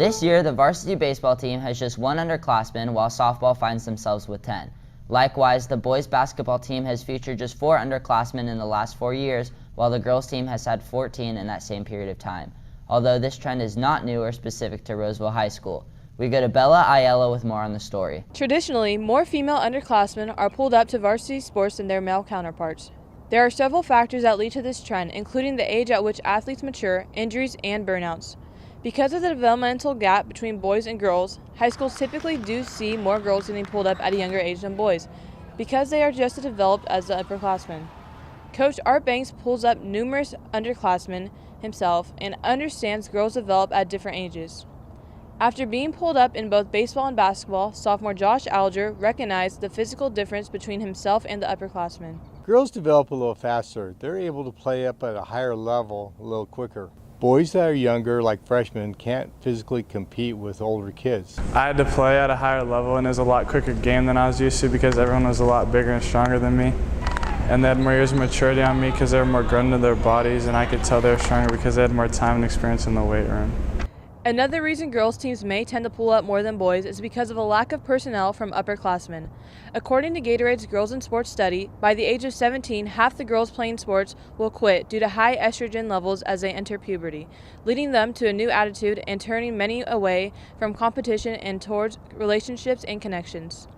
This year, the varsity baseball team has just 1 underclassman, while softball finds themselves with 10. Likewise, the boys basketball team has featured just 4 underclassmen in the last 4 years, while the girls team has had 14 in that same period of time. Although this trend is not new or specific to Roseville High School. We go to Bella Ayala with more on the story. Traditionally, more female underclassmen are pulled up to varsity sports than their male counterparts. There are several factors that lead to this trend, including the age at which athletes mature, injuries, and burnouts. Because of the developmental gap between boys and girls, high schools typically do see more girls getting pulled up at a younger age than boys, because they are just as developed as the upperclassmen. Coach Art Banks pulls up numerous underclassmen himself and understands girls develop at different ages. After being pulled up in both baseball and basketball, sophomore Josh Alger recognized the physical difference between himself and the upperclassmen. Girls develop a little faster. They're able to play up at a higher level a little quicker. Boys that are younger, like freshmen, can't physically compete with older kids. I had to play at a higher level, and it was a lot quicker game than I was used to because everyone was a lot bigger and stronger than me. And they had more years of maturity on me because they were more grown into their bodies, and I could tell they were stronger because they had more time and experience in the weight room. Another reason girls' teams may tend to pull up more than boys is because of a lack of personnel from upperclassmen. According to Gatorade's Girls in Sports study, by the age of 17, half the girls playing sports will quit due to high estrogen levels as they enter puberty, leading them to a new attitude and turning many away from competition and towards relationships and connections.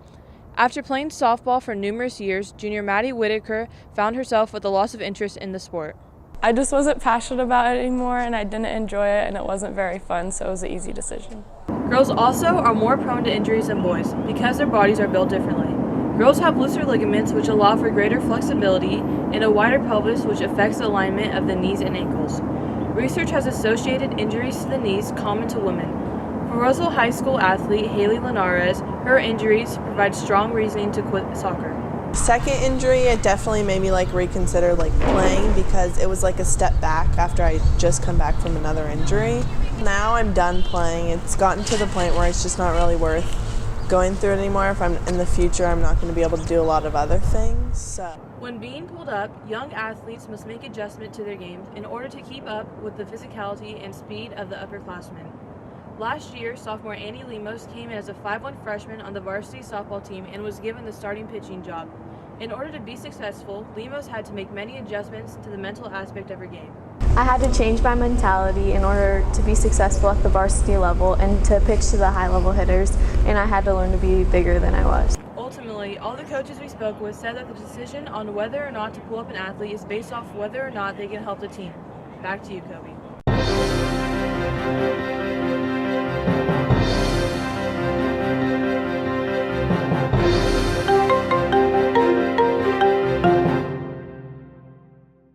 After playing softball for numerous years, junior Maddie Whitaker found herself with a loss of interest in the sport. I just wasn't passionate about it anymore, and I didn't enjoy it, and it wasn't very fun, so it was an easy decision. Girls also are more prone to injuries than boys because their bodies are built differently. Girls have looser ligaments, which allow for greater flexibility, and a wider pelvis, which affects the alignment of the knees and ankles. Research has associated injuries to the knees common to women. For Roseville High School athlete Haley Linares, her injuries provide strong reasoning to quit soccer. Second injury, it definitely made me reconsider playing because it was a step back after I just come back from another injury. Now I'm done playing. It's gotten to the point where it's just not really worth going through it anymore. If I'm in the future, I'm not going to be able to do a lot of other things. So. When being pulled up, young athletes must make adjustment to their games in order to keep up with the physicality and speed of the upperclassmen. Last year, sophomore Annie Lemos came in as a 5'1" freshman on the varsity softball team and was given the starting pitching job. In order to be successful, Lemos had to make many adjustments to the mental aspect of her game. I had to change my mentality in order to be successful at the varsity level and to pitch to the high-level hitters, and I had to learn to be bigger than I was. Ultimately, all the coaches we spoke with said that the decision on whether or not to pull up an athlete is based off whether or not they can help the team. Back to you, Kobe.